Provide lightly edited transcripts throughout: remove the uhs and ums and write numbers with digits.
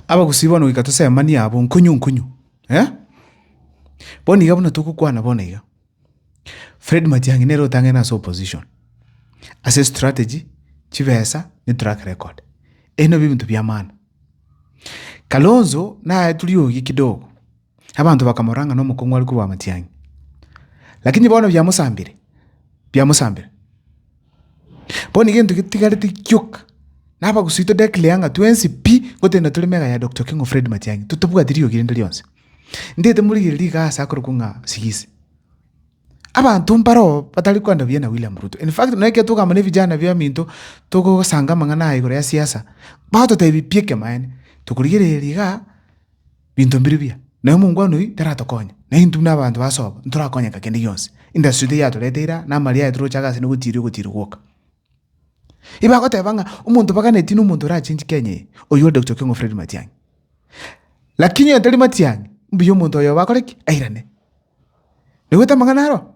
aba gusiba no ikatose mani abo nkunyu boni gabona tukukwana bona iga Fred Matiang'i nero tangena so opposition as a strategy chivesa ni track record eno bintu bya maana Kalonzo na tuliogi kidogo abantu bakamoranga no mukongo aliku wa Matiang'i lakini bono bya musambire boni gento gitigarite kyuk naba gusito declareanga twensi p gotenda tulimega ya Dr. King of Fred Matiang'i tutubuga dirio girinde lyonse ndete muri giriga sakuru kunga sigisi abantu mparo batali kwanda bya na William Ruto in fact naike tuka mane vijana bya minto tuko sanga mangana igoro ya siasa bato tebipieke mane tukurigiriga bintu mbiribya na mungwano taratokonya na hindu n'abantu basoba nturakonya kakende yonse industry ya toletera na Maria ya turochaga sino gutirugoka iba gotebanga umuntu bakaneti n'umuntu ra change Kenya oyo Dr. King of Fred Matiang'i lakini yatali Matiang'i mbiyo umuntu oyo bakoreki airane niweta manganaro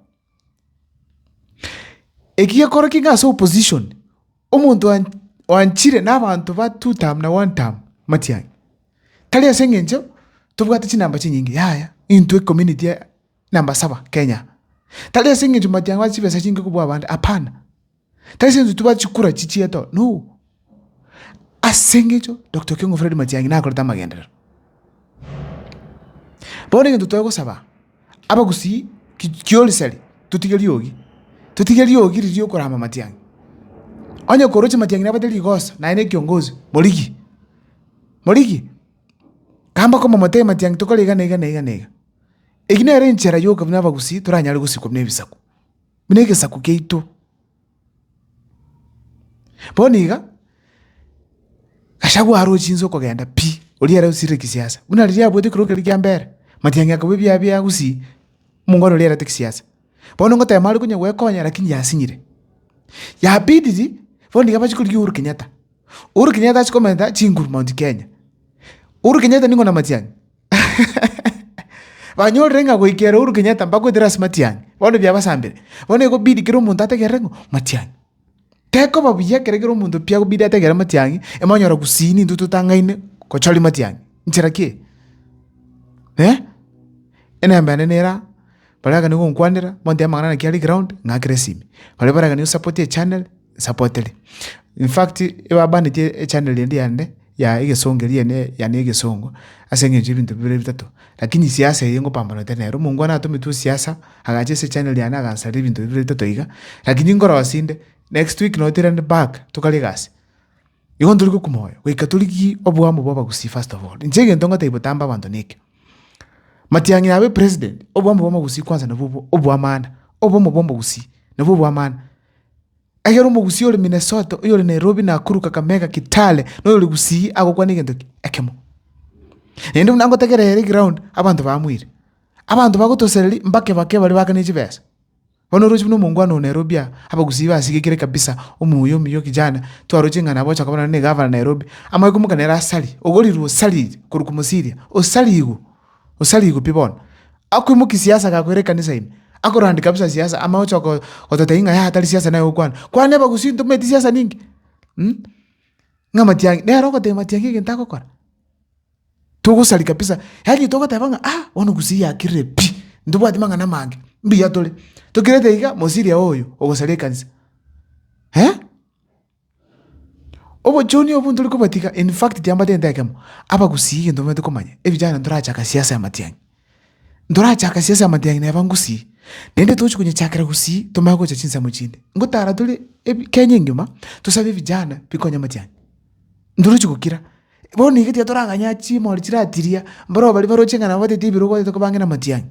ekiye koreki nga so opposition umuntu wanchire n'abantu ba 2 term na 1 term Matiang'i tali asengenjo tubwate chinamba chinyingi yaya into community namba 7 Kenya tali asengenjo Matiang'i wachibesa chingi kubwa abandi apana tali senzo tubachikura chichieto no asengenjo Dr. King of Fred Matiang'i nakoreta magendera bone ngento toyego saba aba gusi kiolisali tutigeli yogi rio kurama Matiang'i onye koroche Matiang'i nabateli gosa na ene kiongozi Morigi kamba ko momote Matiang'i tokolega nega igine renchera yoga bnaba gusi turanyali gusiko bnebisaku binege saku keito boniga kashagu haro chinzo kogenda pi oliera usire kisiasa unaliria bode kroke likyambere Matiang'i akabibya bya gusi mungono lera tekisiasa bono ngote mali kunya wekonya lakini yasinyire ya bididi boniga bachikuri Uhuru Kenyatta achikomenda chinguru Mount Kenya Uhuru Kenyatta ningo na Matiang'i banyol renga goikera Uhuru Kenyatta mbako dras Matiang'i bono bya basambire bono ego bidi kiro muntu ategerengo Matiang'i teko babuye keregero muntu pya go bidi ategera Matiang'i emanyora gusini ndutu tangaine ko chali Matiang'i nchirake ena mbane nera balaga ni ngonkwanira monte amangana na kiali ground ngakire simi bale baraga ni support ya channel supportele in fact eba bani je channel yendi yande ya igesongeri ne ya ne igesongo asengeje ibintu bibiri bitatu lakini siasa yengo pambano tenero mungu ana atumitu siasa agaje se channel yana agansari ibintu bibiri bitatu iga lakini ngora wasinde next week no tirande back tukaligasi igo nduri kumoyo wikatuliki obwamo baba gusi first of all njege ndonga taibotamba bantu nike Matiang'i abe president obwamo boma gusi kwanza na bubo obwamana obomo bombo gusi na bubo amana agero mo gusi ole Minnesota ole Nairobi na Nakuru Kakamega Kitale no ole gusi agokwa nigendo akemo nende unango tegere ground abantu bamwire abantu bagotosereri mbake bali bakanije besa bono roji no mungwano Nairobi aba gusi basigikire kabisa umuyo miyo kijana twarojenga nabo chakabana ne governor Nairobi amaye kumukanera asali ogoliru osali kurukumusiria osaligo pibona akwimuki siasa gakwere kanisa ime akorandi kabisa siasa ama ochoko ototainga ya hatari siasa nayo kwana ba gusinto meti siasa ningi nga Matiang'i nero kote Matiang'i gentako kora tugo sali kabisa yani toka tabanga ono gusiya kirepi ndubo atimanga na mange mbiya tole tokirete iga mosiria oyo ogosali kanisa obo joni obo nduri kubatika in fact tiamba tenda kemo aba gusiye ndo mete komanya ebijana ndoracha ka siasa ya Matiang'i ne bangusi nende tochi kunye chakira gusi tomako cha chinsa muchinde ngotara tuli Kenya ngima tusabe vijana bikonya Matiang'i nduri chukukira boni ngeti atoranganya chimo alichiratiria mbaro bali barochenga na bote tibiro ko tokobange na Matiang'i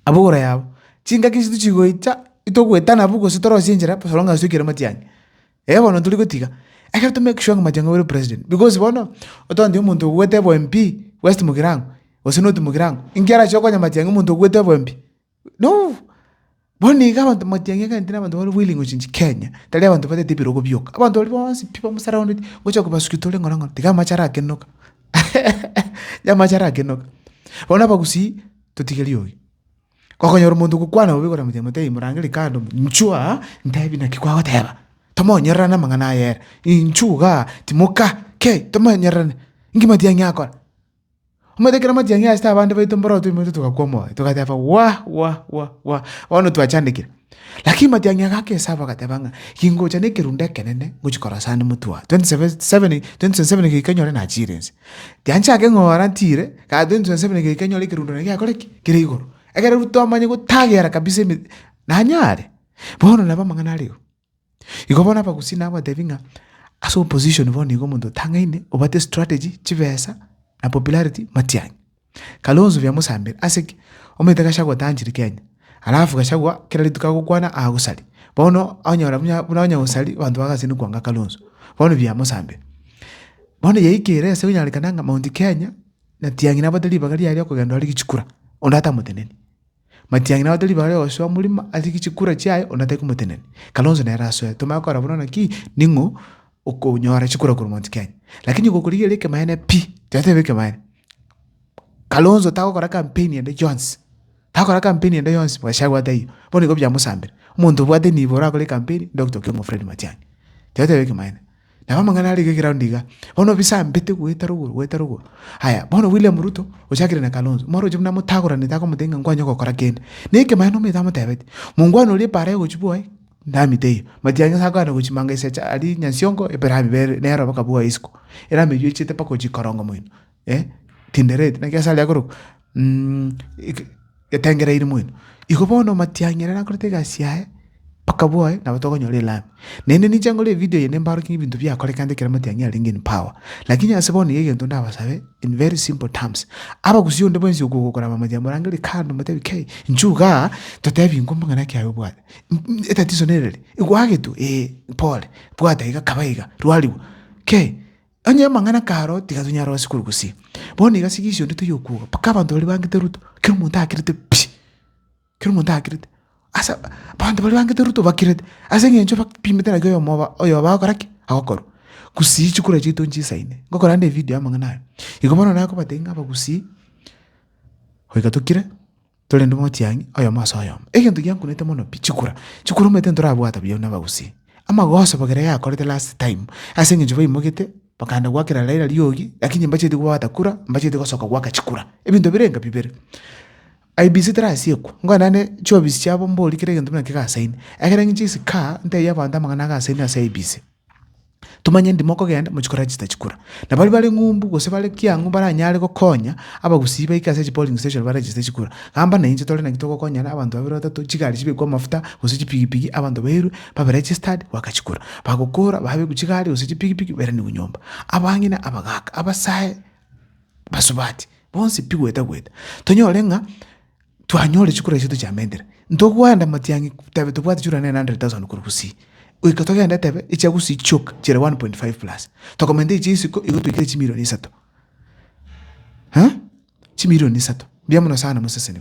abogora yabo chinga kisitu chigoita itogwetana bugo sitoro sinjira pasolonga sukira Matiang'i bono tuli gotiga I have to make sure Matiang'i will president because bono otondi umuntu gwete bo MP West Mugirango osinoti Mugirango ingiara chokonya Matiang'i umuntu gwete bo MP no boni abantu Matiang'i kantina abantu bali willing uchinji Kenya tali abantu bate tibiro go byoka abantu bali bonsi pipa musaraund gocha ko basukitole ngoranga tiga machara kenoka ya machara kenoka bona bagusi tutigeli yogi kokonyora umuntu gukwana ubikora Matiang'i murangeli kando nchua ndabi na kikwa goteba tomo nyerana mangana yer inchuga timoka ke tomo nyerana Ingi matiangi akora. Umatekera matiangi asta abande baitu mboroto imutu tukakwamo. Tukateva wa. Ono tuachandikira. Lakini matiangi akake saba katebanga. Kingocha ne kirunde kenene nguchikora sana mutua. 27 kikanyore na experience. Tiancha ke ngora ntire ka 27 kikanyore kirundo ne yakore kire igoro. Egere ruto amanye gutagera kabisa na nyare. Bono naba mangana leo. Igobona pa kusina aba devinga aso position voni go mundo tangaine obate strategy chivesa na popularity matiangi. Kalonzo vya Musambira asiki ometaka shagwa tanjiri Kenya. Alafu kashagwa kila lituka kukwana agusali. Bono anya usali bantu bakasini kwanga Kalonzo. Bono vya Musambira. Bono yeikere se unyalikananga Mount Kenya na tiangi nabatali bagali yali akogendo ali kichukura. Ondata muteneni. Matiangi nabatali bagali oswa mulima ali kichukura chaye ondata kumuteneni. Kalonzo na raso tumakora bono ki ningo uko nyora chukura ku Mount Kenya. Lakini ukokuriye leke maene pi. Tatebeke maene. Kalonzo takokora campaign ya Jones. Takora campaign ya Jones bwashagwa tayo. Bono gobya Musambira. Umuntu bwate ni bora kole campaign Dr. Kimo Fred Matiangi. Tatebeke maene. Na mangana ali ke groundiga. Bono bisa mbete kueta rugo. Haya, bono William Ruto ushakire na Kalonzo. Moro jumna mutakora nitako mutenga ngwanyo kokora kende. Neke maene me tamo tebete. Mungwano le pare gochibuai. Ndami teyo. Matiangi sakana gochimanga isecha ali Nyansiongo Ibrahim Bere nero bakabua isko. Era meyo chete pako chikorongo mwino. Tinderet na kiasali akoro. Etengera iri mwino. Ikobono Matiangi na kurotega siae pakabua na batoko nyole lami. Nende ni changole video yene mbaro kingi bintu bya kole kande kera Matiangi alingi in power. Lakini aseboni yeye ndo ndabasabe in very simple terms. Aba kusiyo ndo bonzi ukukora Matiangi morangeli kando matebi kei. Njuga totebi ngomba ngana kya yobwa. Etatizo nerele. Igwage tu pole. Bwata iga kabaiga rualiwo. Kei anya mangana karo tikazunya rosi kurukusi. Boni gasikisho ndito yokuga. Pakaba ndo libangite Ruto. Kiro munta akirite pi. Kiro munta akirite. Asa bantu balibangite Ruto bakirite. Asa ngenjo bakpimitana goyo moba oyo bakoraki akokoro. Kusi chukura chito nchisaine. Ngokora nde video amangana. Igomano nako batenga bakusi. Hoikatukire. Tole ndo Matiangi oyo maso oyo. Egento gyangu nete mono pi chukura. Chukura mete ndora bwata byo nabagusi. Ama goso bagere ya korete last time. Asa ngenjo bayimogete bakanda gwakira Raila lyogi lakini mbachete gwata kura mbachete gosoka gwaka chikura. Ebintu birenga bibere. IBC trasieko ngwanane chobisi chabo mboli kirege ntumna kika saini akere ngichisi ka nte yabanda mangana ka saini asa IBC tumanye ndimoko genda muchikora register chikura na bali ngumbu gose bali kyangu baranyale ko konya aba gusiba ikase polling station ba register chikura kamba na inje tole na kitoko konya na abantu babiro batatu chikali chibe kwa mafuta gose chipigipigi abantu beru ba registered wakachikura bagokora babe kuchikali gose chipigipigi bera ni unyomba abangina abagaka abasaye basubati bonse pigweta gweta tonyolenga tuanyole chikura chitu cha mendera ndogwanda Matiangi tabe tubwate chura 900,000 kurukusi uikatoka enda tabe ichagusi choka chira 1.5 plus tokomende ichisiko igotwikire chimilioni 3 chimilioni 3 byamuno sana museseni